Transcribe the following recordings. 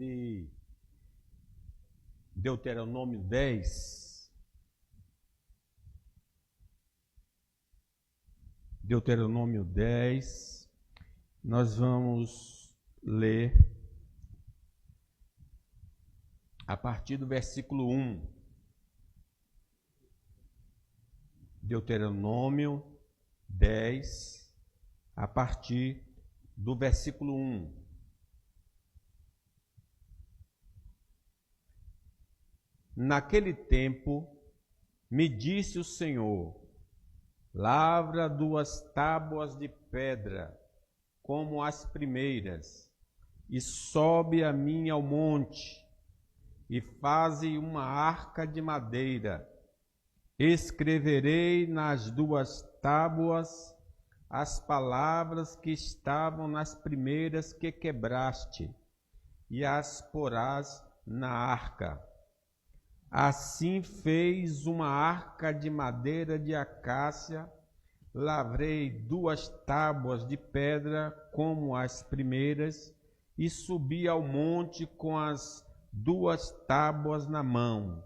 de Deuteronômio 10. Deuteronômio 10, nós vamos ler a partir do versículo 1. Deuteronômio 10, a partir do versículo 1. Naquele tempo, me disse o Senhor: lavra 2 tábuas de pedra, como as primeiras, e sobe a mim ao monte, e faze uma arca de madeira. Escreverei nas 2 tábuas as palavras que estavam nas primeiras que quebraste, e as porás na arca. Assim fez uma arca de madeira de acácia, lavrei 2 tábuas de pedra como as primeiras, e subi ao monte com as 2 tábuas na mão.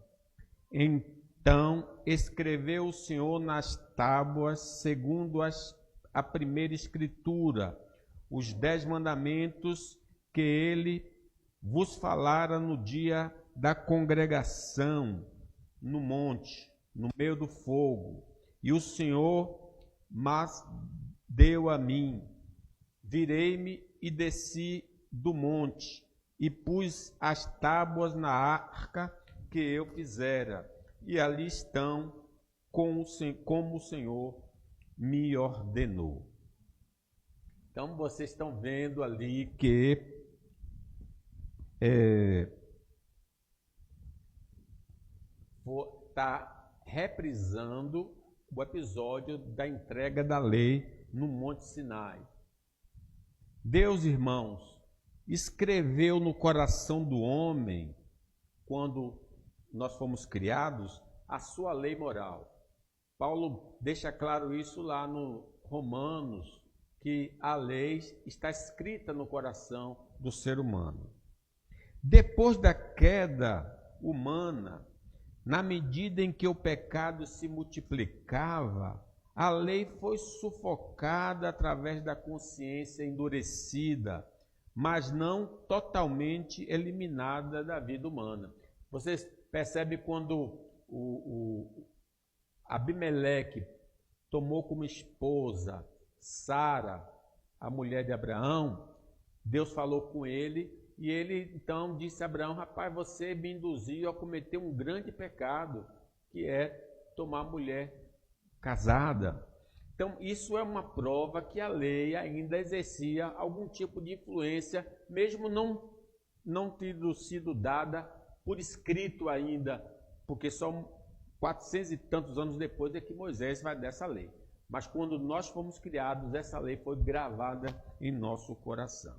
Então escreveu o Senhor nas tábuas, segundo a primeira escritura, os 10 mandamentos que ele vos falara no dia da congregação, no monte, no meio do fogo. E o Senhor mas deu a mim. Virei-me e desci do monte, e pus as tábuas na arca que eu fizera, e ali estão como o Senhor me ordenou. Então vocês estão vendo ali que está reprisando o episódio da entrega da lei no Monte Sinai. Deus, irmãos, escreveu no coração do homem, quando nós fomos criados, a sua lei moral. Paulo deixa claro isso lá no Romanos, que a lei está escrita no coração do ser humano. Depois da queda humana, na medida em que o pecado se multiplicava, a lei foi sufocada através da consciência endurecida, mas não totalmente eliminada da vida humana. Vocês percebem quando Abimeleque tomou como esposa Sara, a mulher de Abraão, Deus falou com ele, e ele então disse a Abraão: rapaz, você me induziu a cometer um grande pecado, que é tomar mulher casada. Então, isso é uma prova que a lei ainda exercia algum tipo de influência, mesmo não tendo sido dada por escrito ainda, porque só 400 e tantos anos depois é que Moisés vai dar essa lei. Mas quando nós fomos criados, essa lei foi gravada em nosso coração.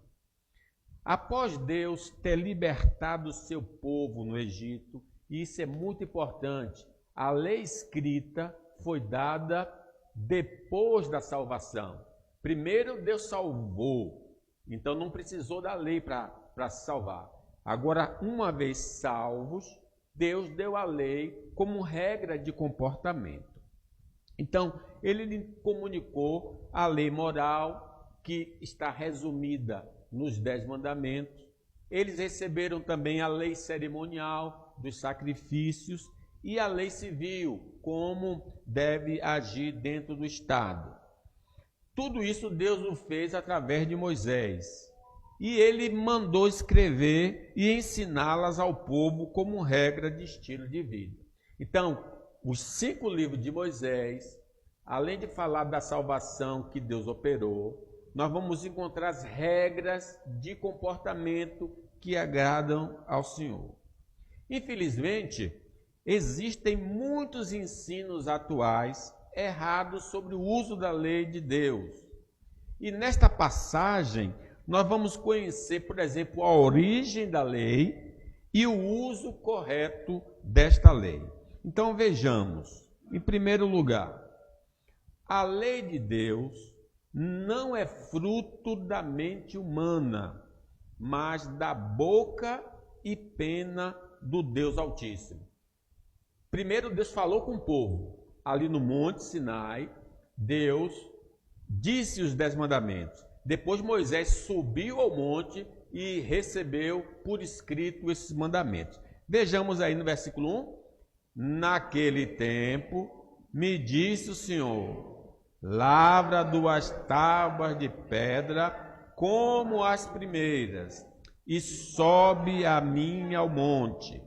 Após Deus ter libertado o seu povo no Egito, e isso é muito importante, a lei escrita foi dada depois da salvação. Primeiro Deus salvou, então não precisou da lei para se salvar. Agora, uma vez salvos, Deus deu a lei como regra de comportamento. Então, ele lhe comunicou a lei moral, que está resumida nos 10 mandamentos. Eles receberam também a lei cerimonial dos sacrifícios e a lei civil, como deve agir dentro do Estado. Tudo isso Deus o fez através de Moisés. E ele mandou escrever e ensiná-las ao povo como regra de estilo de vida. Então, os 5 livros de Moisés, além de falar da salvação que Deus operou, nós vamos encontrar as regras de comportamento que agradam ao Senhor. Infelizmente, existem muitos ensinos atuais errados sobre o uso da lei de Deus. E nesta passagem, nós vamos conhecer, por exemplo, a origem da lei e o uso correto desta lei. Então vejamos, em primeiro lugar, a lei de Deus não é fruto da mente humana, mas da boca e pena do Deus Altíssimo. Primeiro Deus falou com o povo, ali no Monte Sinai, Deus disse os 10 mandamentos. Depois Moisés subiu ao monte e recebeu por escrito esses mandamentos. Vejamos aí no versículo 1. Naquele tempo me disse o Senhor, lavra 2 tábuas de pedra como as primeiras, e sobe a mim ao monte,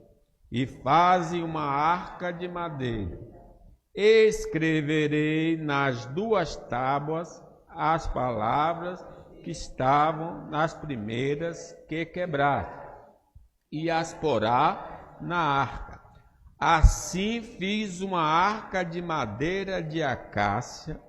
e faze uma arca de madeira. Escreverei nas 2 tábuas as palavras que estavam nas primeiras que quebraste, e as porá na arca. Assim fiz uma arca de madeira de acácia,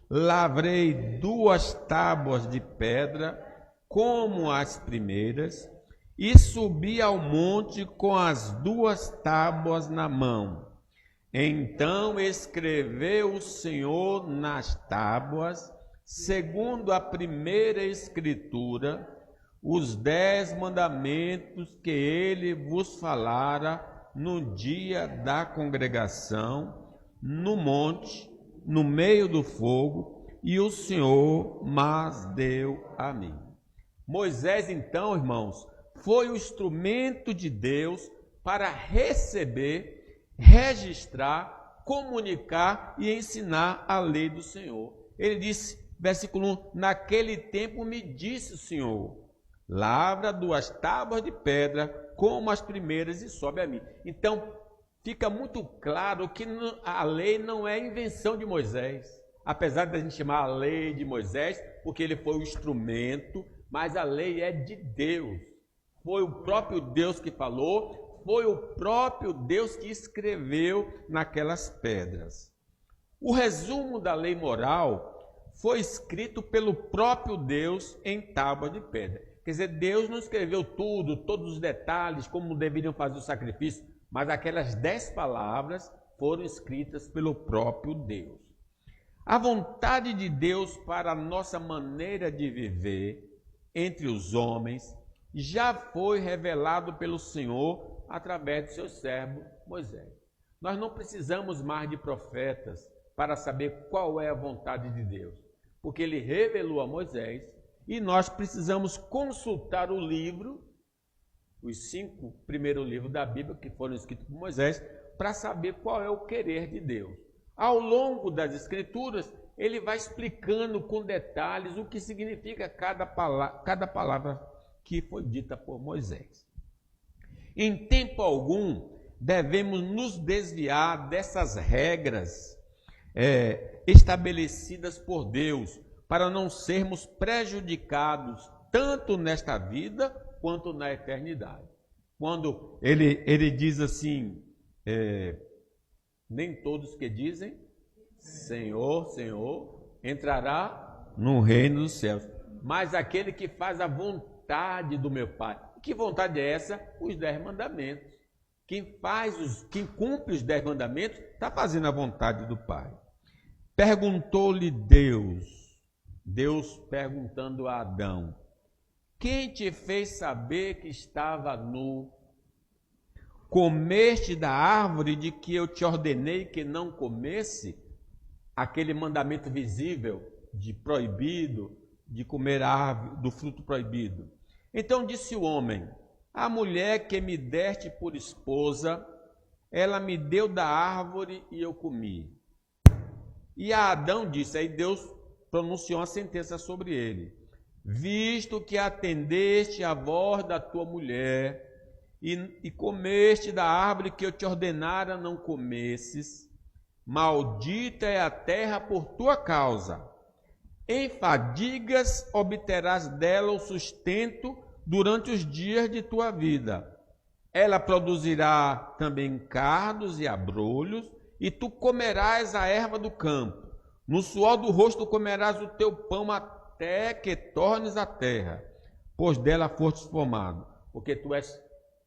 lavrei 2 tábuas de pedra, como as primeiras, e subi ao monte com as 2 tábuas na mão. Então escreveu o Senhor nas tábuas, segundo a primeira escritura, os 10 mandamentos que ele vos falara no dia da congregação, no monte, no meio do fogo, e o Senhor mas deu a mim. Moisés, então, irmãos, foi o instrumento de Deus para receber, registrar, comunicar e ensinar a lei do Senhor. Ele disse, versículo 1, naquele tempo me disse o Senhor, lavra 2 tábuas de pedra como as primeiras e sobe a mim. Então, fica muito claro que a lei não é invenção de Moisés. Apesar de a gente chamar a lei de Moisés, porque ele foi o instrumento, mas a lei é de Deus. Foi o próprio Deus que falou, foi o próprio Deus que escreveu naquelas pedras. O resumo da lei moral foi escrito pelo próprio Deus em tábua de pedra. Quer dizer, Deus não escreveu tudo, todos os detalhes, como deveriam fazer o sacrifício, mas aquelas 10 palavras foram escritas pelo próprio Deus. A vontade de Deus para a nossa maneira de viver entre os homens já foi revelado pelo Senhor através do seu servo Moisés. Nós não precisamos mais de profetas para saber qual é a vontade de Deus, porque ele revelou a Moisés. E nós precisamos consultar o livro, os 5 primeiros livros da Bíblia que foram escritos por Moisés, para saber qual é o querer de Deus. Ao longo das Escrituras, ele vai explicando com detalhes o que significa cada palavra que foi dita por Moisés. Em tempo algum, devemos nos desviar dessas regras estabelecidas por Deus, para não sermos prejudicados tanto nesta vida quanto na eternidade. Quando ele diz assim, nem todos que dizem Senhor, Senhor, entrará no reino dos céus, mas aquele que faz a vontade do meu Pai. Que vontade é essa? Os 10 mandamentos. Quem cumpre os 10 mandamentos está fazendo a vontade do Pai. Perguntou-lhe Deus perguntando a Adão, quem te fez saber que estava nu? Comeste da árvore de que eu te ordenei que não comesse? Aquele mandamento visível de proibido, de comer a árvore do fruto proibido. Então disse o homem, a mulher que me deste por esposa, ela me deu da árvore e eu comi. E a Adão disse, aí Deus pronunciou uma sentença sobre ele, visto que atendeste a voz da tua mulher e comeste da árvore que eu te ordenara não comesses, maldita é a terra por tua causa, em fadigas obterás dela o sustento durante os dias de tua vida, ela produzirá também cardos e abrolhos, e tu comerás a erva do campo. No suor do rosto comerás o teu pão até que tornes a terra, pois dela fostes formado, porque tu és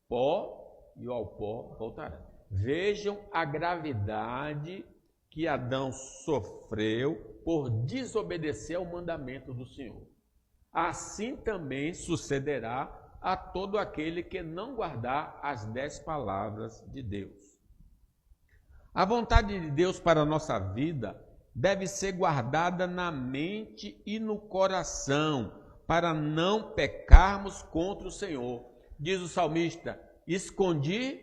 pó e ao pó voltarás. Vejam a gravidade que Adão sofreu por desobedecer ao mandamento do Senhor. Assim também sucederá a todo aquele que não guardar as 10 palavras de Deus. A vontade de Deus para a nossa vida deve ser guardada na mente e no coração, para não pecarmos contra o Senhor. Diz o salmista: escondi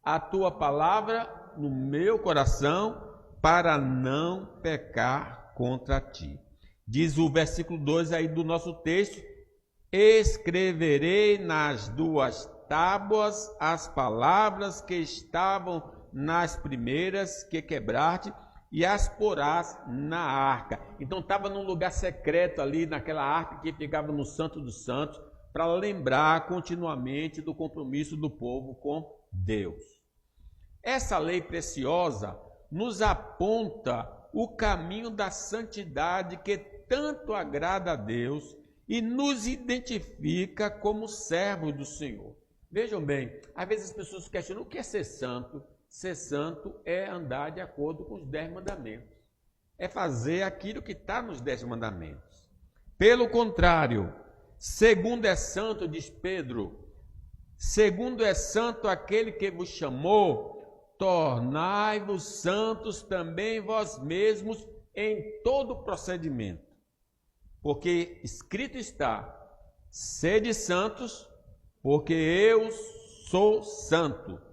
a tua palavra no meu coração, para não pecar contra ti. Diz o versículo 2 aí do nosso texto: escreverei nas 2 tábuas as palavras que estavam nas primeiras que quebraste, e as porás na arca. Então estava num lugar secreto ali, naquela arca que ficava no Santo dos Santos, para lembrar continuamente do compromisso do povo com Deus. Essa lei preciosa nos aponta o caminho da santidade que tanto agrada a Deus e nos identifica como servos do Senhor. Vejam bem, às vezes as pessoas questionam o que é ser santo. Ser santo é andar de acordo com os 10 mandamentos. É fazer aquilo que está nos 10 mandamentos. Pelo contrário, segundo é santo, diz Pedro, segundo é santo aquele que vos chamou, tornai-vos santos também vós mesmos em todo procedimento. Porque escrito está: sede santos, porque eu sou santo.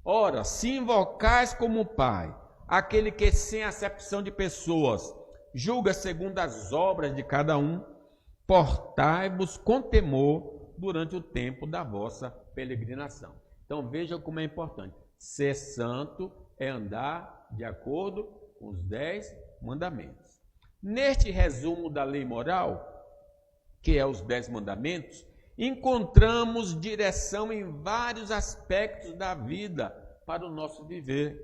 Ora, se invocais como Pai, aquele que sem acepção de pessoas julga segundo as obras de cada um, portai-vos com temor durante o tempo da vossa peregrinação. Então vejam como é importante. Ser santo é andar de acordo com os 10 mandamentos. Neste resumo da lei moral, que é os 10 mandamentos, encontramos direção em vários aspectos da vida para o nosso viver.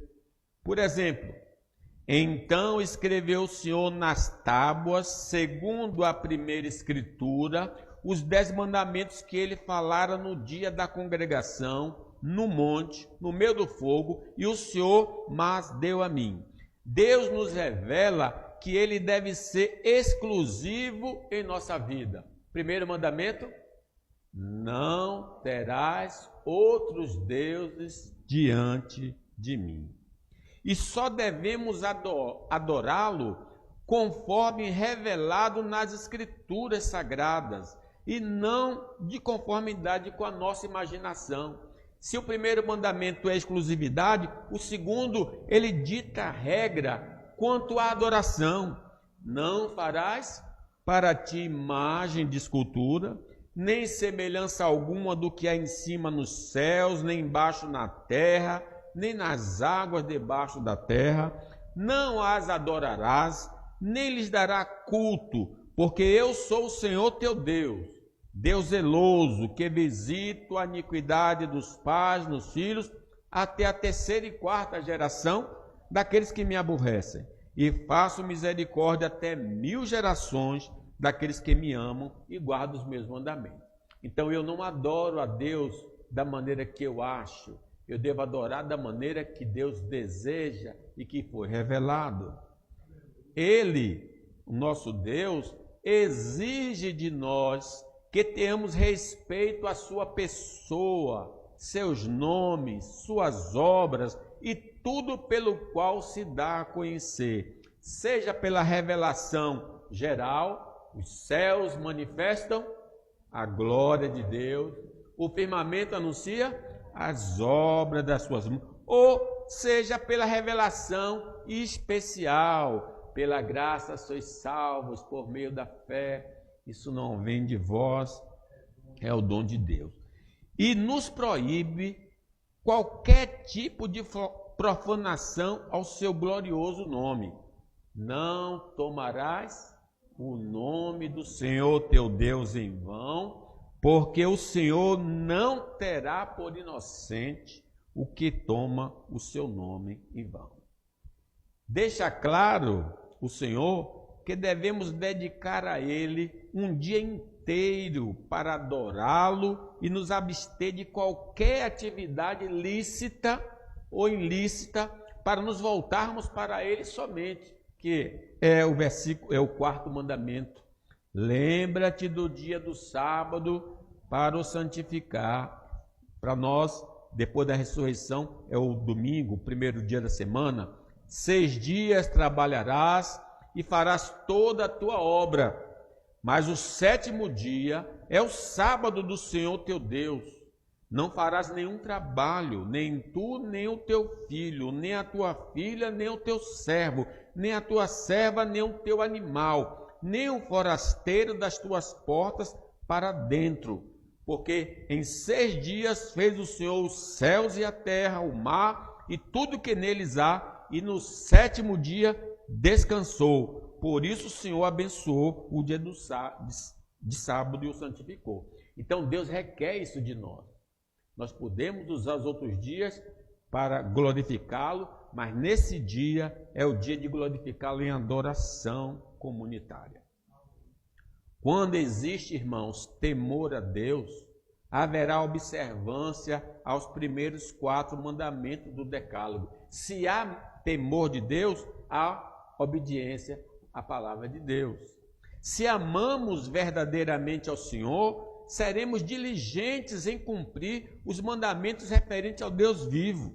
Por exemplo, então escreveu o Senhor nas tábuas, segundo a primeira escritura, os 10 mandamentos que ele falara no dia da congregação, no monte, no meio do fogo, e o Senhor mas deu a mim. Deus nos revela que ele deve ser exclusivo em nossa vida. Primeiro mandamento: não terás outros deuses diante de mim. E só devemos adorá-lo conforme revelado nas Escrituras Sagradas, e não de conformidade com a nossa imaginação. Se o primeiro mandamento é exclusividade, o segundo, ele dita a regra quanto à adoração. Não farás para ti imagem de escultura, nem semelhança alguma do que há em cima nos céus, nem embaixo na terra, nem nas águas debaixo da terra. Não as adorarás, nem lhes dará culto, porque eu sou o Senhor teu Deus, Deus zeloso, que visito a iniquidade dos pais nos filhos, até a 3ª e 4ª geração daqueles que me aborrecem, e faço misericórdia até 1000 gerações daqueles que me amam e guardam os meus mandamentos. Então eu não adoro a Deus da maneira que eu acho, eu devo adorar da maneira que Deus deseja e que foi revelado. Ele, o nosso Deus, exige de nós que tenhamos respeito à sua pessoa, seus nomes, suas obras e tudo pelo qual se dá a conhecer, seja pela revelação geral. Os céus manifestam a glória de Deus, o firmamento anuncia as obras das suas mãos, ou seja pela revelação especial, pela graça sois salvos por meio da fé. Isso não vem de vós, é o dom de Deus. E nos proíbe qualquer tipo de profanação ao seu glorioso nome. Não tomarás o nome do Senhor teu Deus em vão, porque o Senhor não terá por inocente o que toma o seu nome em vão. Deixa claro o Senhor que devemos dedicar a Ele um dia inteiro para adorá-lo e nos abster de qualquer atividade lícita ou ilícita para nos voltarmos para Ele somente, que é o versículo, é o 4º mandamento. Lembra-te do dia do sábado para o santificar. Para nós, depois da ressurreição, é o domingo, o primeiro dia da semana. 6 dias trabalharás e farás toda a tua obra, mas o 7º dia é o sábado do Senhor teu Deus. Não farás nenhum trabalho, nem tu, nem o teu filho, nem a tua filha, nem o teu servo, nem a tua serva, nem o teu animal, nem o forasteiro das tuas portas para dentro. Porque em 6 dias fez o Senhor os céus e a terra, o mar e tudo que neles há, e no 7º dia descansou. Por isso o Senhor abençoou o dia de sábado e o santificou. Então Deus requer isso de nós. Nós podemos usar os outros dias para glorificá-lo, mas nesse dia é o dia de glorificá-lo em adoração comunitária. Quando existe, irmãos, temor a Deus, haverá observância aos primeiros 4 mandamentos do Decálogo. Se há temor de Deus, há obediência à palavra de Deus. Se amamos verdadeiramente ao Senhor, seremos diligentes em cumprir os mandamentos referentes ao Deus vivo.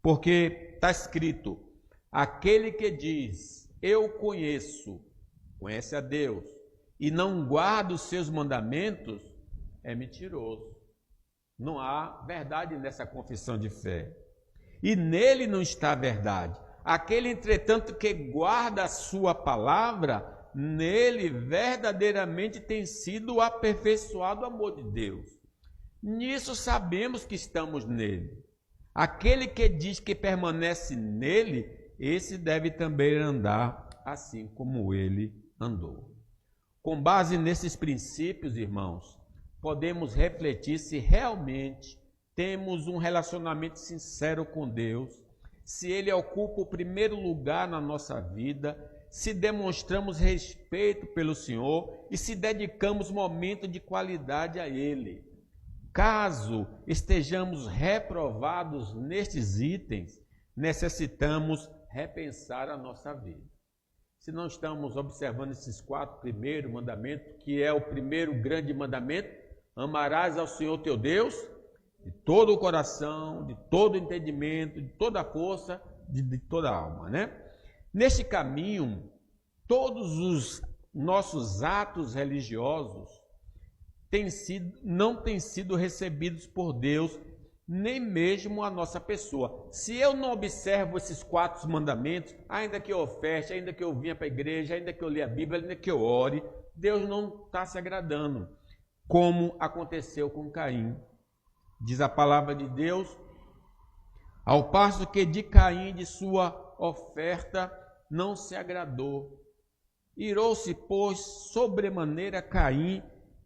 Porque está escrito, aquele que diz, eu conhece a Deus, e não guarda os seus mandamentos, é mentiroso. Não há verdade nessa confissão de fé. E nele não está a verdade. Aquele, entretanto, que guarda a sua palavra, nele verdadeiramente tem sido aperfeiçoado o amor de Deus. Nisso sabemos que estamos nele. Aquele que diz que permanece nele, esse deve também andar assim como ele andou. Com base nesses princípios, irmãos, podemos refletir se realmente temos um relacionamento sincero com Deus, se Ele ocupa o primeiro lugar na nossa vida, se demonstramos respeito pelo Senhor e se dedicamos momento de qualidade a Ele. Caso estejamos reprovados nestes itens, necessitamos repensar a nossa vida. Se não estamos observando esses 4 primeiros mandamentos, que é o primeiro grande mandamento, amarás ao Senhor teu Deus de todo o coração, de todo o entendimento, de toda a força, de toda a alma, né? Neste caminho, todos os nossos atos religiosos não têm sido recebidos por Deus, nem mesmo a nossa pessoa. Se eu não observo esses 4 mandamentos, ainda que eu oferte, ainda que eu vinha para a igreja, ainda que eu leia a Bíblia, ainda que eu ore, Deus não está se agradando, como aconteceu com Caim. Diz a palavra de Deus, ao passo que de Caim, de sua oferta, não se agradou. Irou-se, pois, sobremaneira Caim,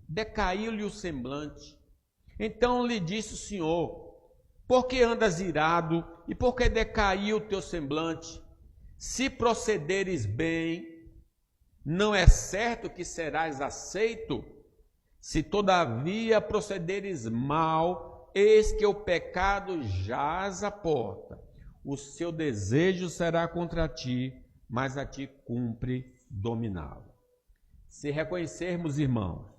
decaiu-lhe o semblante. Então lhe disse o Senhor, por que andas irado e por que decaiu o teu semblante? Se procederes bem, não é certo que serás aceito? Se todavia procederes mal, eis que o pecado jaz à porta. O seu desejo será contra ti, mas a ti cumpre dominá-lo. Se reconhecermos, irmãos,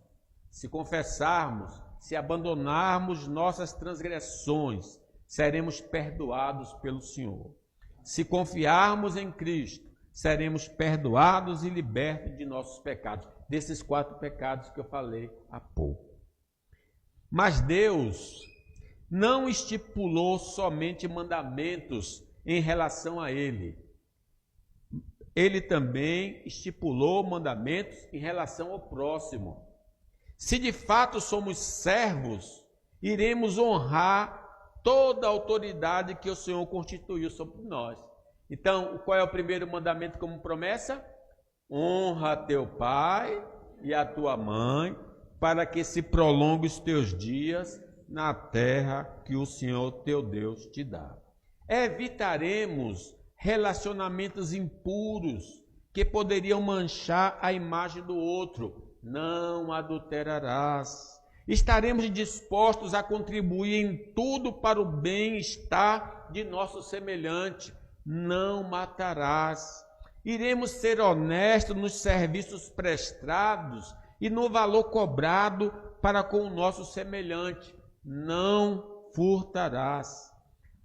se confessarmos, se abandonarmos nossas transgressões, seremos perdoados pelo Senhor. Se confiarmos em Cristo, seremos perdoados e libertos de nossos pecados, desses 4 pecados que eu falei há pouco. Mas Deus não estipulou somente mandamentos em relação a Ele. Ele também estipulou mandamentos em relação ao próximo. Se de fato somos servos, iremos honrar toda a autoridade que o Senhor constituiu sobre nós. Então, qual é o primeiro mandamento como promessa? Honra teu pai e a tua mãe, para que se prolongue os teus dias na terra que o Senhor teu Deus te dá. Evitaremos relacionamentos impuros que poderiam manchar a imagem do outro. Não adulterarás. Estaremos dispostos a contribuir em tudo para o bem-estar de nosso semelhante. Não matarás. Iremos ser honestos nos serviços prestados e no valor cobrado para com o nosso semelhante. Não furtarás.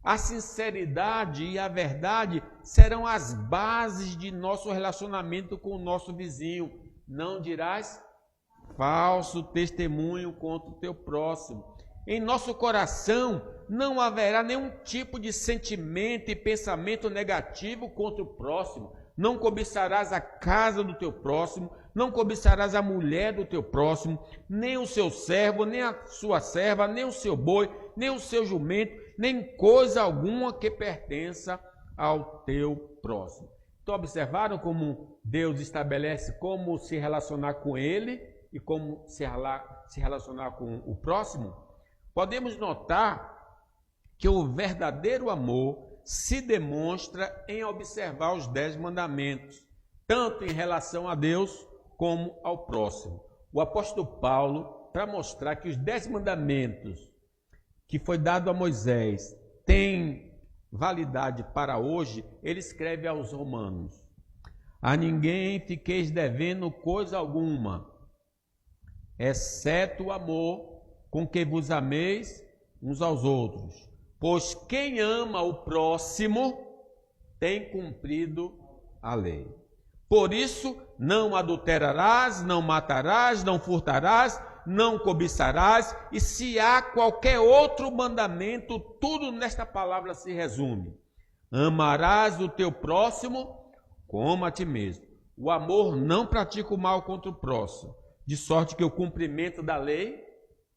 A sinceridade e a verdade serão as bases de nosso relacionamento com o nosso vizinho. Não dirás falso testemunho contra o teu próximo. Em nosso coração não haverá nenhum tipo de sentimento e pensamento negativo contra o próximo. Não cobiçarás a casa do teu próximo, não cobiçarás a mulher do teu próximo, nem o seu servo, nem a sua serva, nem o seu boi, nem o seu jumento, nem coisa alguma que pertença ao teu próximo. Então observaram como Deus estabelece como se relacionar com ele e como se relacionar com o próximo? Podemos notar que o verdadeiro amor se demonstra em observar os 10 mandamentos, tanto em relação a Deus como ao próximo. O apóstolo Paulo, para mostrar que os 10 mandamentos que foi dado a Moisés têm validade para hoje, ele escreve aos Romanos: a ninguém fiqueis devendo coisa alguma, exceto o amor com que vos ameis uns aos outros. Pois quem ama o próximo tem cumprido a lei. Por isso, não adulterarás, não matarás, não furtarás, não cobiçarás, e se há qualquer outro mandamento, tudo nesta palavra se resume: amarás o teu próximo como a ti mesmo. O amor não pratica o mal contra o próximo, de sorte que o cumprimento da lei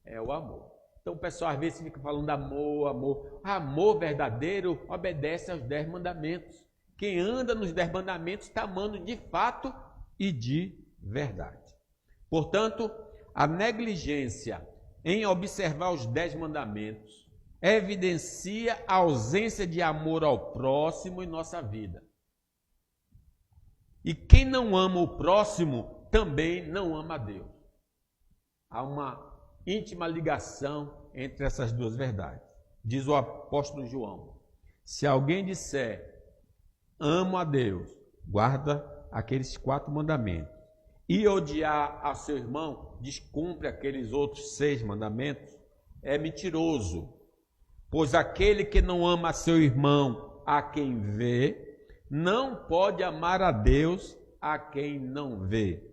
é o amor. Então o pessoal às vezes fica falando amor, amor. Amor verdadeiro obedece aos 10 mandamentos. Quem anda nos 10 mandamentos está amando de fato e de verdade. Portanto, a negligência em observar os 10 mandamentos evidencia a ausência de amor ao próximo em nossa vida. E quem não ama o próximo também não ama a Deus. Há uma íntima ligação entre essas duas verdades. Diz o apóstolo João: se alguém disser amo a Deus, guarda aqueles 4 mandamentos, e odiar a seu irmão, descumpre aqueles outros 6 mandamentos, é mentiroso. Pois aquele que não ama a seu irmão a quem vê, não pode amar a Deus a quem não vê.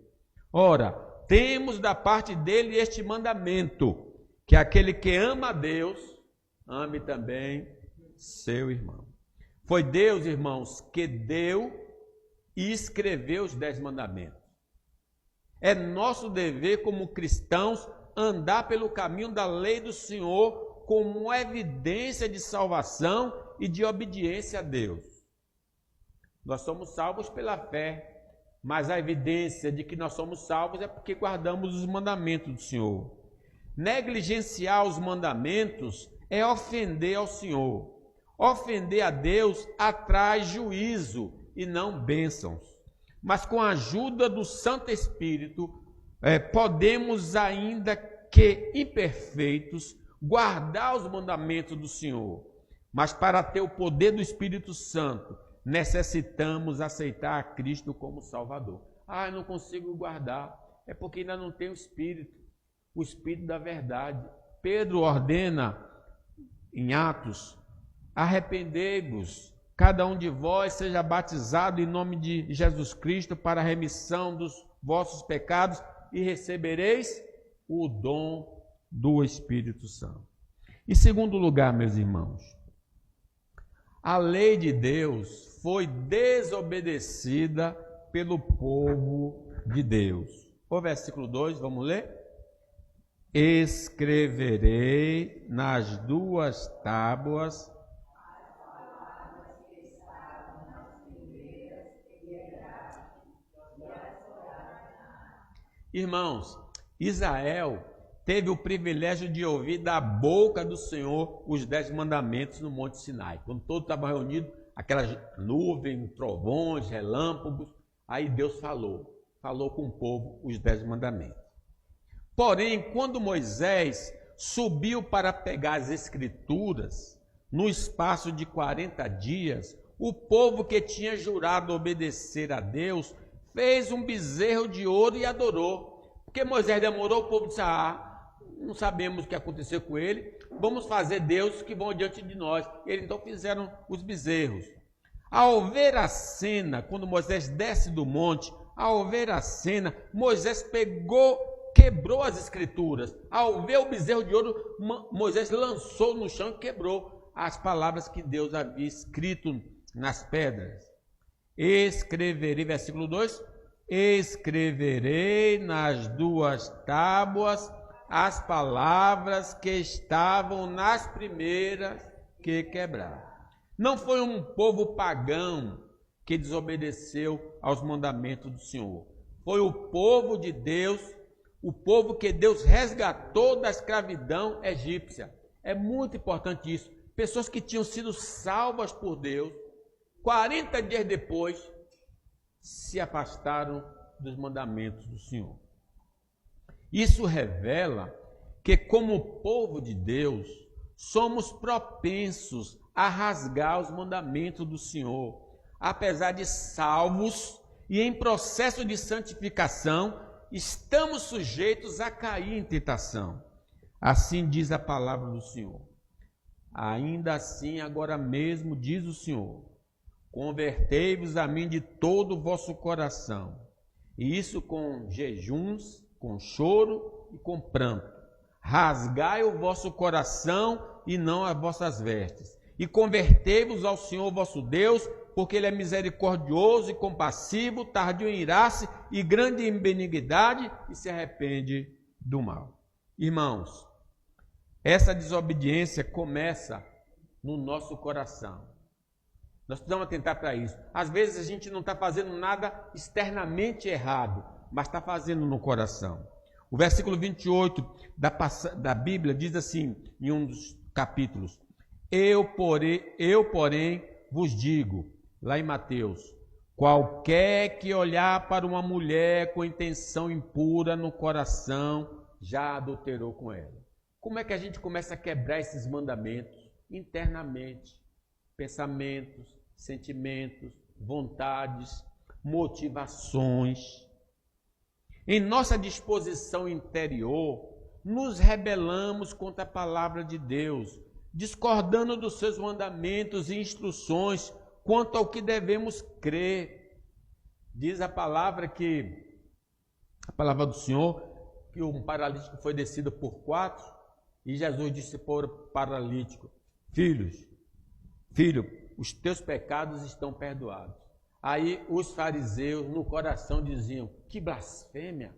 Ora, temos da parte dele este mandamento, que aquele que ama a Deus, ame também seu irmão. Foi Deus, irmãos, que deu e escreveu os 10 mandamentos. É nosso dever como cristãos andar pelo caminho da lei do Senhor como evidência de salvação e de obediência a Deus. Nós somos salvos pela fé, mas a evidência de que nós somos salvos é porque guardamos os mandamentos do Senhor. Negligenciar os mandamentos é ofender ao Senhor. Ofender a Deus atrai juízo e não bênçãos. Mas com a ajuda do Santo Espírito, podemos, ainda que imperfeitos, guardar os mandamentos do Senhor. Mas para ter o poder do Espírito Santo, necessitamos aceitar a Cristo como Salvador. Eu não consigo guardar. É porque ainda não tem o Espírito da verdade. Pedro ordena em Atos: arrependei-vos, cada um de vós seja batizado em nome de Jesus Cristo para a remissão dos vossos pecados e recebereis o dom do Espírito Santo. Em segundo lugar, meus irmãos, a lei de Deus foi desobedecida pelo povo de Deus. O versículo 2, vamos ler? Escreverei nas 2 tábuas Irmãos, Israel teve o privilégio de ouvir da boca do Senhor os 10 mandamentos no Monte Sinai. Quando todos estavam reunidos, aquelas nuvens, trovões, relâmpagos, aí Deus falou com o povo os 10 mandamentos. Porém, quando Moisés subiu para pegar as escrituras, no espaço de 40 dias, o povo que tinha jurado obedecer a Deus fez um bezerro de ouro e adorou. Porque Moisés demorou, o povo disse: não sabemos o que aconteceu com ele, vamos fazer deuses que vão diante de nós. Eles então fizeram os bezerros. Ao ver a cena, quando Moisés desce do monte, ao ver a cena, Moisés quebrou as escrituras. Ao ver o bezerro de ouro, Moisés lançou no chão e quebrou as palavras que Deus havia escrito nas pedras. Escreverei, versículo 2, escreverei nas 2 tábuas as palavras que estavam nas primeiras que quebraram. Não foi um povo pagão que desobedeceu aos mandamentos do Senhor. Foi o povo de Deus, o povo que Deus resgatou da escravidão egípcia. É muito importante isso. Pessoas que tinham sido salvas por Deus, 40 dias depois, se afastaram dos mandamentos do Senhor. Isso revela que, como povo de Deus, somos propensos a rasgar os mandamentos do Senhor. Apesar de salvos e em processo de santificação, estamos sujeitos a cair em tentação. Assim diz a palavra do Senhor. Ainda assim, agora mesmo, diz o Senhor, convertei-vos a mim de todo o vosso coração, e isso com jejuns, com choro e com pranto. Rasgai o vosso coração e não as vossas vestes, e convertei-vos ao Senhor vosso Deus, porque Ele é misericordioso e compassivo, tardio em irar-se e grande em benignidade, e se arrepende do mal. Irmãos, essa desobediência começa no nosso coração. Nós precisamos atentar para isso. Às vezes a gente não está fazendo nada externamente errado, mas está fazendo no coração. O versículo 28 da Bíblia diz assim, em um dos capítulos, eu porém vos digo, lá em Mateus, qualquer que olhar para uma mulher com intenção impura no coração, já adulterou com ela. Como é que a gente começa a quebrar esses mandamentos? Internamente, pensamentos, sentimentos, vontades, motivações. Em nossa disposição interior, nos rebelamos contra a palavra de Deus, discordando dos seus mandamentos e instruções quanto ao que devemos crer. Diz a palavra do Senhor, que um paralítico foi descido por 4, e Jesus disse para o paralítico, filho, os teus pecados estão perdoados. Aí os fariseus no coração diziam, que blasfêmia,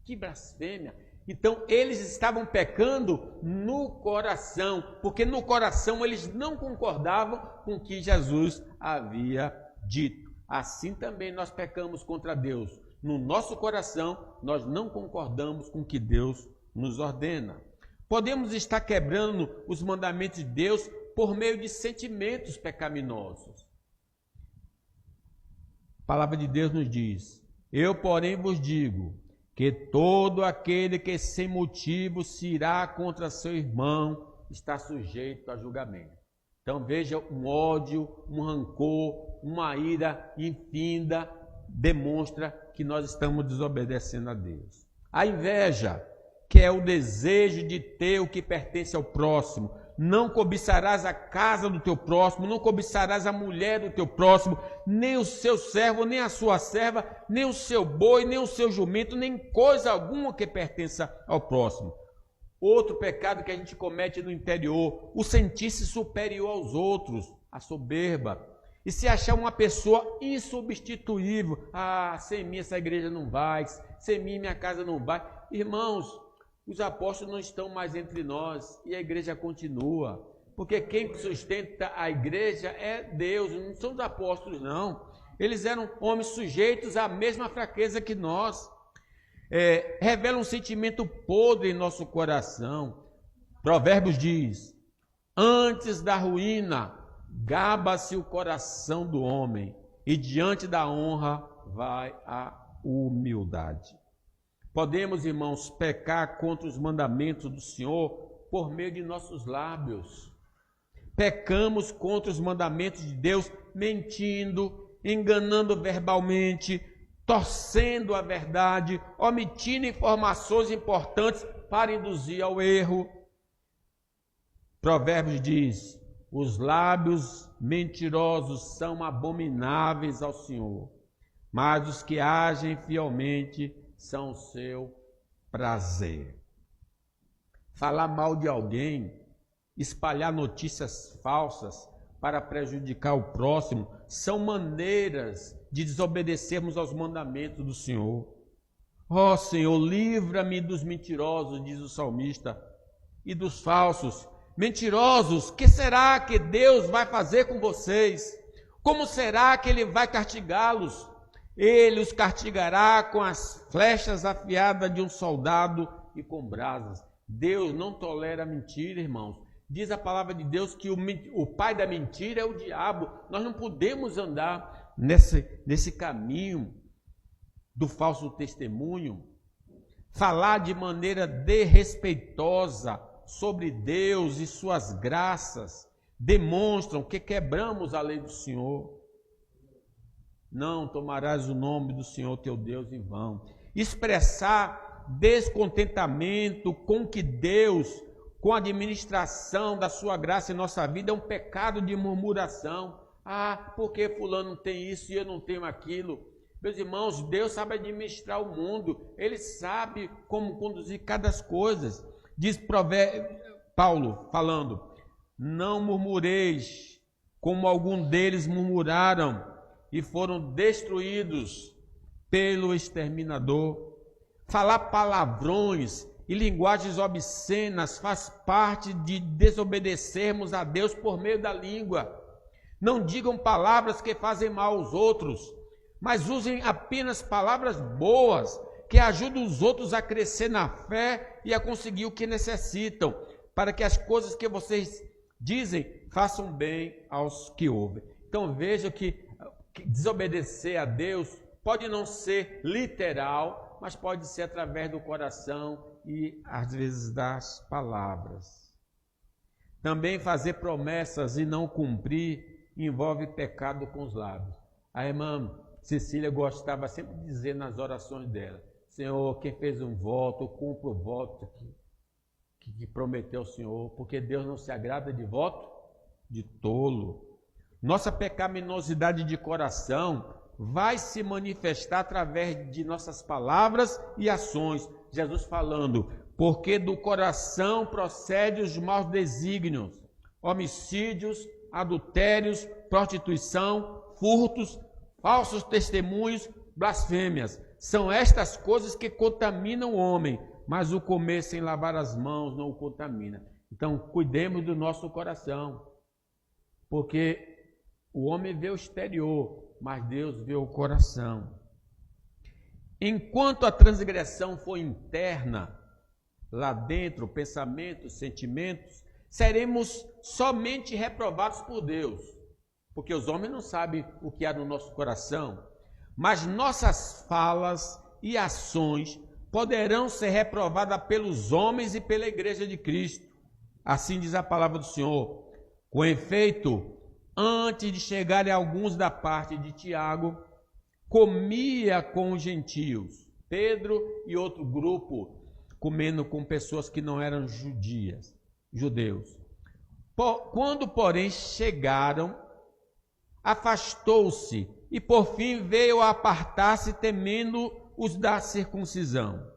que blasfêmia. Então eles estavam pecando no coração, porque no coração eles não concordavam com o que Jesus havia dito. Assim também nós pecamos contra Deus. No nosso coração nós não concordamos com o que Deus nos ordena. Podemos estar quebrando os mandamentos de Deus por meio de sentimentos pecaminosos. A palavra de Deus nos diz, eu porém vos digo, que todo aquele que sem motivo se irá contra seu irmão está sujeito a julgamento. Então veja, um ódio, um rancor, uma ira infinda demonstra que nós estamos desobedecendo a Deus. A inveja, que é o desejo de ter o que pertence ao próximo. Não cobiçarás a casa do teu próximo, não cobiçarás a mulher do teu próximo, nem o seu servo, nem a sua serva, nem o seu boi, nem o seu jumento, nem coisa alguma que pertença ao próximo. Outro pecado que a gente comete no interior, o sentir-se superior aos outros, a soberba. E se achar uma pessoa insubstituível, sem mim essa igreja não vai, sem mim minha casa não vai. Irmãos, os apóstolos não estão mais entre nós e a igreja continua, porque quem sustenta a igreja é Deus, não são os apóstolos não. Eles eram homens sujeitos à mesma fraqueza que nós. Revela um sentimento podre em nosso coração. Provérbios diz, antes da ruína gaba-se o coração do homem e diante da honra vai a humildade. Podemos, irmãos, pecar contra os mandamentos do Senhor por meio de nossos lábios. Pecamos contra os mandamentos de Deus mentindo, enganando verbalmente, torcendo a verdade, omitindo informações importantes para induzir ao erro. Provérbios diz: os lábios mentirosos são abomináveis ao Senhor, mas os que agem fielmente são o seu prazer. Falar mal de alguém, espalhar notícias falsas para prejudicar o próximo, são maneiras de desobedecermos aos mandamentos do Senhor. Ó Senhor, livra-me dos mentirosos, diz o salmista, e dos falsos. Mentirosos, que será que Deus vai fazer com vocês? Como será que Ele vai castigá-los? Ele os castigará com as flechas afiadas de um soldado e com brasas. Deus não tolera mentira, irmãos. Diz a palavra de Deus que o pai da mentira é o diabo. Nós não podemos andar nesse caminho do falso testemunho. Falar de maneira desrespeitosa sobre Deus e suas graças demonstram que quebramos a lei do Senhor. Não tomarás o nome do Senhor teu Deus em vão. Expressar descontentamento com que Deus, com a administração da sua graça em nossa vida, é um pecado de murmuração. Ah, porque fulano tem isso e eu não tenho aquilo? Meus irmãos, Deus sabe administrar o mundo. Ele sabe como conduzir cada coisa. Diz Paulo falando: não murmureis, como algum deles murmuraram e foram destruídos pelo exterminador. Falar palavrões e linguagens obscenas faz parte de desobedecermos a Deus por meio da língua. Não digam palavras que fazem mal aos outros, mas usem apenas palavras boas, que ajudam os outros a crescer na fé e a conseguir o que necessitam, para que as coisas que vocês dizem façam bem aos que ouvem. Então veja que desobedecer a Deus pode não ser literal, mas pode ser através do coração e às vezes das palavras. Também fazer promessas e não cumprir envolve pecado com os lábios. A irmã Cecília gostava sempre de dizer nas orações dela: Senhor, quem fez um voto, cumpra o voto que prometeu ao Senhor, porque Deus não se agrada de voto de tolo. Nossa pecaminosidade de coração vai se manifestar através de nossas palavras e ações. Jesus falando: porque do coração procede os maus desígnios, homicídios, adultérios, prostituição, furtos, falsos testemunhos, blasfêmias. São estas coisas que contaminam o homem, mas o comer sem lavar as mãos não o contamina. Então, cuidemos do nosso coração, porque o homem vê o exterior, mas Deus vê o coração. Enquanto a transgressão for interna, lá dentro, pensamentos, sentimentos, seremos somente reprovados por Deus, porque os homens não sabem o que há no nosso coração, mas nossas falas e ações poderão ser reprovadas pelos homens e pela igreja de Cristo. Assim diz a palavra do Senhor. Com efeito, antes de chegarem alguns da parte de Tiago, comia com os gentios. Pedro e outro grupo comendo com pessoas que não eram judeus. Quando, porém, chegaram, afastou-se e, por fim, veio a apartar-se, temendo os da circuncisão.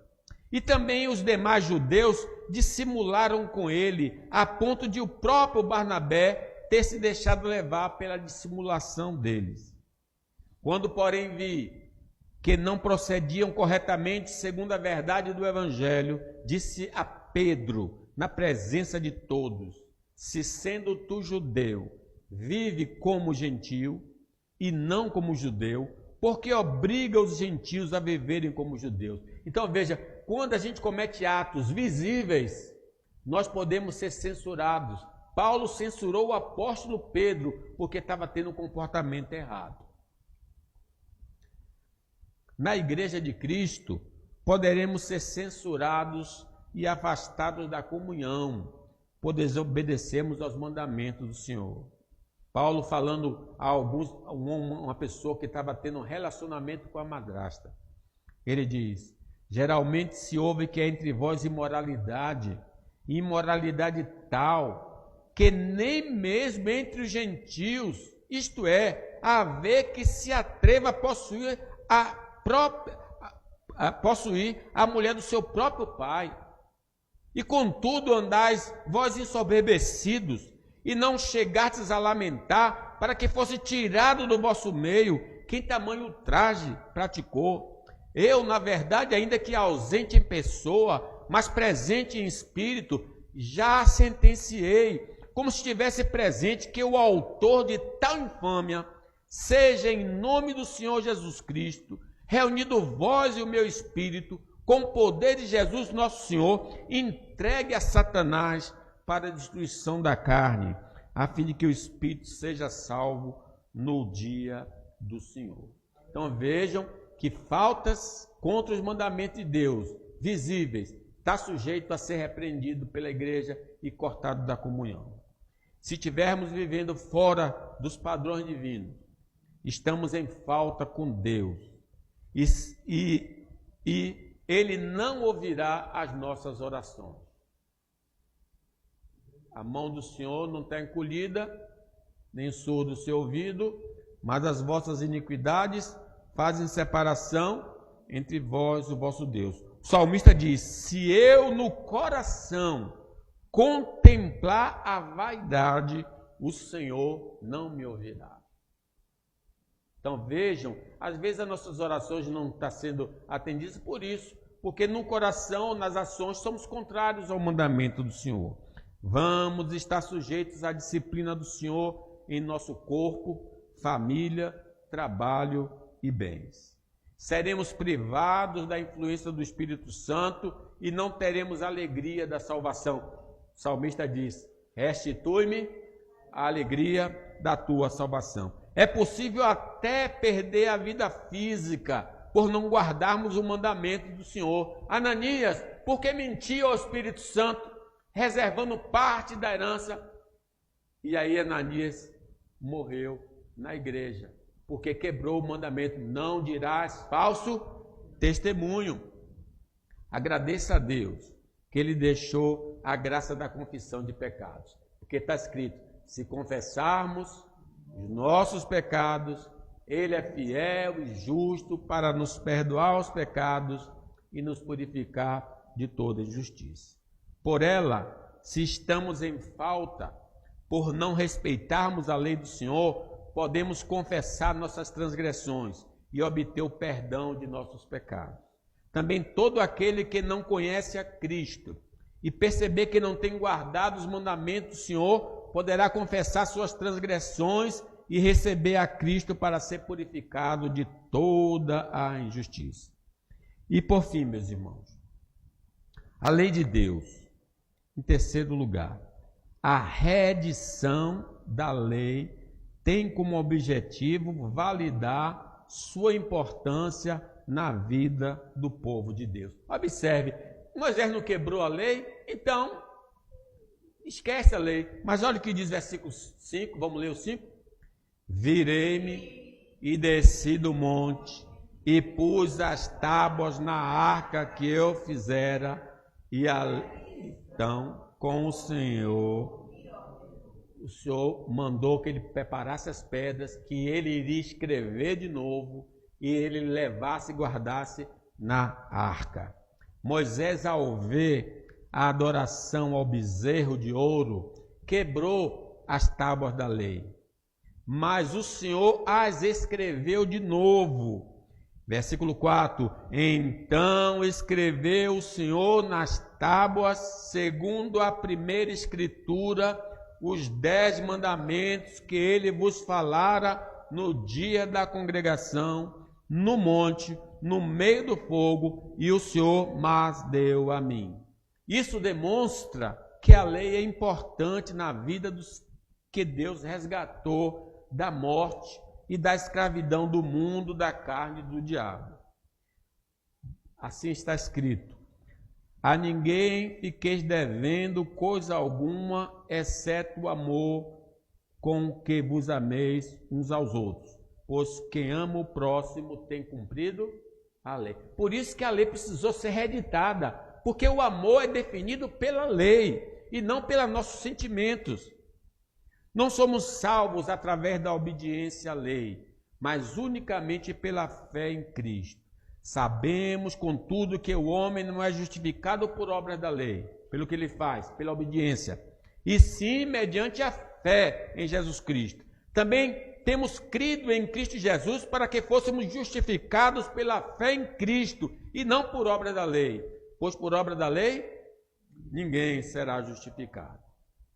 E também os demais judeus dissimularam com ele, a ponto de o próprio Barnabé ter se deixado levar pela dissimulação deles. Quando, porém, vi que não procediam corretamente segundo a verdade do Evangelho, disse a Pedro, na presença de todos: se sendo tu judeu, vive como gentio e não como judeu, porque obriga os gentios a viverem como judeus. Então veja, quando a gente comete atos visíveis, nós podemos ser censurados. Paulo censurou o apóstolo Pedro porque estava tendo um comportamento errado. Na igreja de Cristo, poderemos ser censurados e afastados da comunhão, por desobedecermos aos mandamentos do Senhor. Paulo falando a uma pessoa que estava tendo um relacionamento com a madrasta. Ele diz: Geralmente se ouve que há entre vós imoralidade tal, que nem mesmo entre os gentios, isto é, haver que se atreva a possuir a mulher do seu próprio pai. E contudo andais vós ensoberbecidos, e não chegastes a lamentar, para que fosse tirado do vosso meio quem tamanho ultraje praticou. Eu, na verdade, ainda que ausente em pessoa, mas presente em espírito, já sentenciei, como se estivesse presente, que o autor de tal infâmia seja, em nome do Senhor Jesus Cristo, reunido vós e o meu espírito, com o poder de Jesus nosso Senhor, entregue a Satanás para a destruição da carne, a fim de que o espírito seja salvo no dia do Senhor. Então vejam que faltas contra os mandamentos de Deus, visíveis, está sujeito a ser repreendido pela igreja e cortado da comunhão. Se estivermos vivendo fora dos padrões divinos, estamos em falta com Deus. E Ele não ouvirá as nossas orações. A mão do Senhor não está encolhida, nem surdo o seu ouvido, mas as vossas iniquidades fazem separação entre vós e o vosso Deus. O salmista diz: se eu no coração contemplar a vaidade, o Senhor não me ouvirá. Então vejam, às vezes as nossas orações não estão sendo atendidas por isso, porque no coração, nas ações, somos contrários ao mandamento do Senhor. Vamos estar sujeitos à disciplina do Senhor em nosso corpo, família, trabalho e bens. Seremos privados da influência do Espírito Santo e não teremos a alegria da salvação. O salmista diz: restitui-me a alegria da tua salvação. É possível até perder a vida física por não guardarmos o mandamento do Senhor. Ananias, por que mentiu ao Espírito Santo, reservando parte da herança? E aí Ananias morreu na igreja, porque quebrou o mandamento: não dirás falso testemunho. Agradeça a Deus que Ele deixou a graça da confissão de pecados, porque está escrito: se confessarmos os nossos pecados, Ele é fiel e justo para nos perdoar os pecados e nos purificar de toda injustiça. Por ela, se estamos em falta, por não respeitarmos a lei do Senhor, podemos confessar nossas transgressões e obter o perdão de nossos pecados. Também todo aquele que não conhece a Cristo e perceber que não tem guardado os mandamentos do Senhor, poderá confessar suas transgressões e receber a Cristo para ser purificado de toda a injustiça. E por fim, meus irmãos, a lei de Deus. Em terceiro lugar, a reedição da lei tem como objetivo validar sua importância na vida do povo de Deus. Observe, Moisés não quebrou a lei, então esquece a lei. Mas olha o que diz versículo 5, vamos ler o 5. Virei-me e desci do monte e pus as tábuas na arca que eu fizera, e então com o Senhor mandou que ele preparasse as pedras, que ele iria escrever de novo e ele levasse e guardasse na arca. Moisés, ao ver a adoração ao bezerro de ouro, quebrou as tábuas da lei, mas o Senhor as escreveu de novo. Versículo 4, então escreveu o Senhor nas tábuas, segundo a primeira escritura, os 10 mandamentos que ele vos falara no dia da congregação, no monte, no meio do fogo, e o Senhor mas deu a mim. Isso demonstra que a lei é importante na vida dos que Deus resgatou da morte e da escravidão do mundo, da carne e do diabo. Assim está escrito: a ninguém fiqueis devendo coisa alguma, exceto o amor com que vos ameis uns aos outros, pois quem ama o próximo tem cumprido A lei. Por isso que a lei precisou ser reeditada, porque o amor é definido pela lei e não pelos nossos sentimentos. Não somos salvos através da obediência à lei, mas unicamente pela fé em Cristo. Sabemos, contudo, que o homem não é justificado por obras da lei, pelo que ele faz, pela obediência, e sim mediante a fé em Jesus Cristo. Também temos crido em Cristo Jesus para que fôssemos justificados pela fé em Cristo e não por obra da lei, pois por obra da lei ninguém será justificado.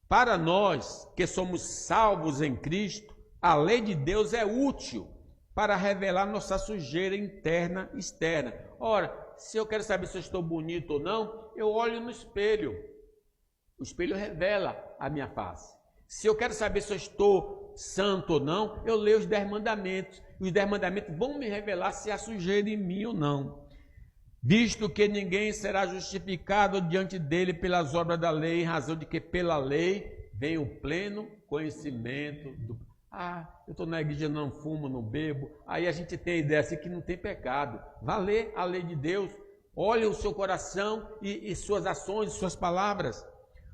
Para nós que somos salvos em Cristo, a lei de Deus é útil para revelar nossa sujeira interna e externa. Ora, se eu quero saber se eu estou bonito ou não, eu olho no espelho. O espelho revela a minha face. Se eu quero saber se eu estou santo ou não, eu leio os 10 mandamentos. Os 10 mandamentos vão me revelar se há sujeira em mim ou não. Visto que ninguém será justificado diante dele pelas obras da lei, em razão de que pela lei vem o pleno conhecimento do... eu estou na igreja, não fumo, não bebo. Aí a gente tem a ideia assim que não tem pecado. Vá ler a lei de Deus. Olhe o seu coração e suas ações, suas palavras.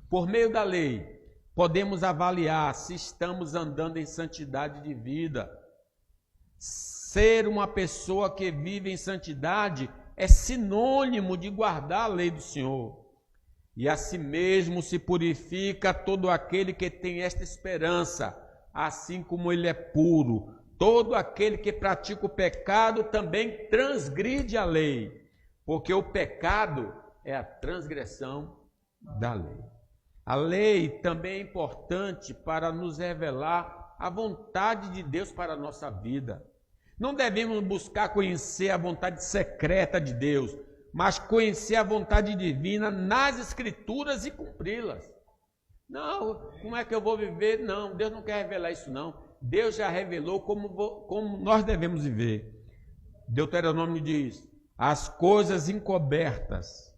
Por meio da lei, podemos avaliar se estamos andando em santidade de vida. Ser uma pessoa que vive em santidade é sinônimo de guardar a lei do Senhor. E a si mesmo se purifica todo aquele que tem esta esperança, assim como ele é puro. Todo aquele que pratica o pecado também transgride a lei, porque o pecado é a transgressão da lei. A lei também é importante para nos revelar a vontade de Deus para a nossa vida. Não devemos buscar conhecer a vontade secreta de Deus, mas conhecer a vontade divina nas Escrituras e cumpri-las. Não, como é que eu vou viver? Não, Deus não quer revelar isso não. Deus já revelou como nós devemos viver. Deuteronômio diz: as coisas encobertas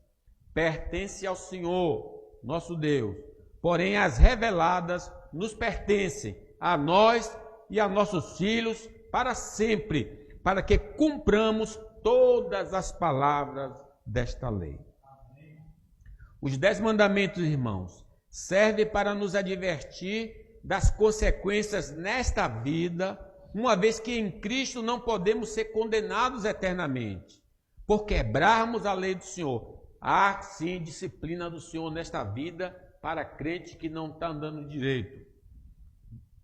pertencem ao Senhor, nosso Deus, porém as reveladas nos pertencem a nós e a nossos filhos para sempre, para que cumpramos todas as palavras desta lei. Os 10 mandamentos, irmãos, servem para nos advertir das consequências nesta vida, uma vez que em Cristo não podemos ser condenados eternamente, por quebrarmos a lei do Senhor. Há sim disciplina do Senhor nesta vida para crente que não está andando direito.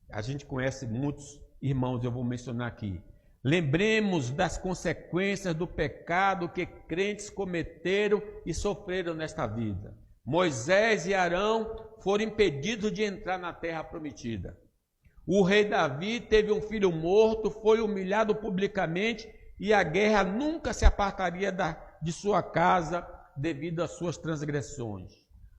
A gente conhece muitos irmãos, eu vou mencionar aqui. Lembremos das consequências do pecado que crentes cometeram e sofreram nesta vida. Moisés e Arão foram impedidos de entrar na terra prometida. O rei Davi teve um filho morto, foi humilhado publicamente e a guerra nunca se apartaria de sua casa devido às suas transgressões.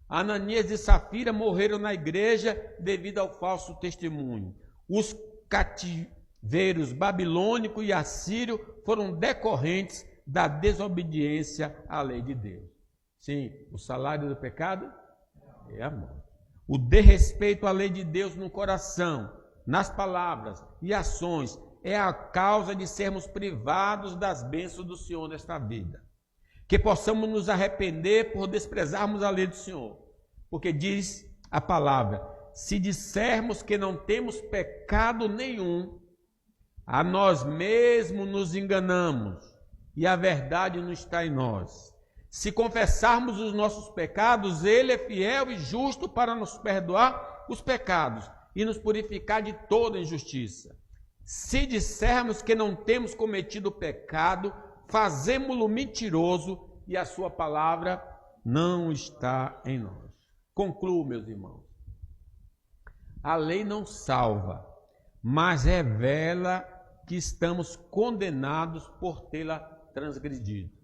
Ananias e Safira morreram na igreja devido ao falso testemunho. Os cativeiros babilônico e assírio foram decorrentes da desobediência à lei de Deus. Sim, o salário do pecado é a morte. O desrespeito à lei de Deus no coração, nas palavras e ações é a causa de sermos privados das bênçãos do Senhor nesta vida. Que possamos nos arrepender por desprezarmos a lei do Senhor. Porque diz a palavra: se dissermos que não temos pecado nenhum, a nós mesmos nos enganamos e a verdade não está em nós. Se confessarmos os nossos pecados, Ele é fiel e justo para nos perdoar os pecados e nos purificar de toda injustiça. Se dissermos que não temos cometido pecado, fazemo-lo mentiroso e a sua palavra não está em nós. Concluo, meus irmãos. A lei não salva, mas revela que estamos condenados por tê-la transgredido.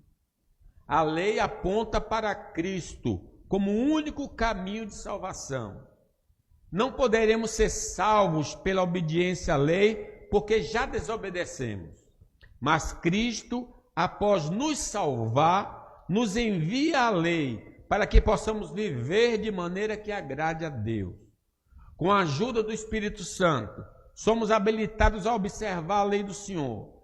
A lei aponta para Cristo como o único caminho de salvação. Não poderemos ser salvos pela obediência à lei, porque já desobedecemos. Mas Cristo, após nos salvar, nos envia a lei para que possamos viver de maneira que agrade a Deus. Com a ajuda do Espírito Santo, somos habilitados a observar a lei do Senhor.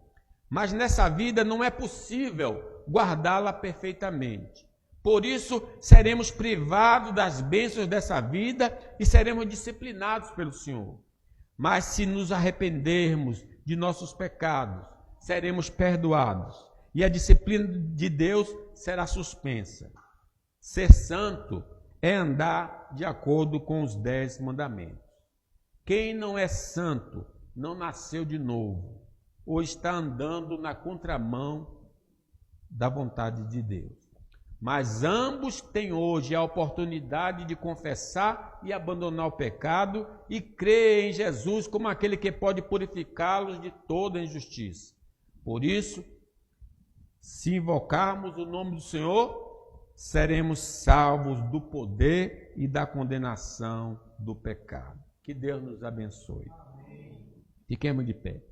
Mas nessa vida não é possível guardá-la perfeitamente. Por isso, seremos privados das bênçãos dessa vida e seremos disciplinados pelo Senhor. Mas se nos arrependermos de nossos pecados, seremos perdoados e a disciplina de Deus será suspensa. Ser santo é andar de acordo com os 10 mandamentos. Quem não é santo não nasceu de novo ou está andando na contramão da vontade de Deus. Mas ambos têm hoje a oportunidade de confessar e abandonar o pecado e crer em Jesus como aquele que pode purificá-los de toda injustiça. Por isso, se invocarmos o nome do Senhor, seremos salvos do poder e da condenação do pecado. Que Deus nos abençoe. Fiquemos de pé.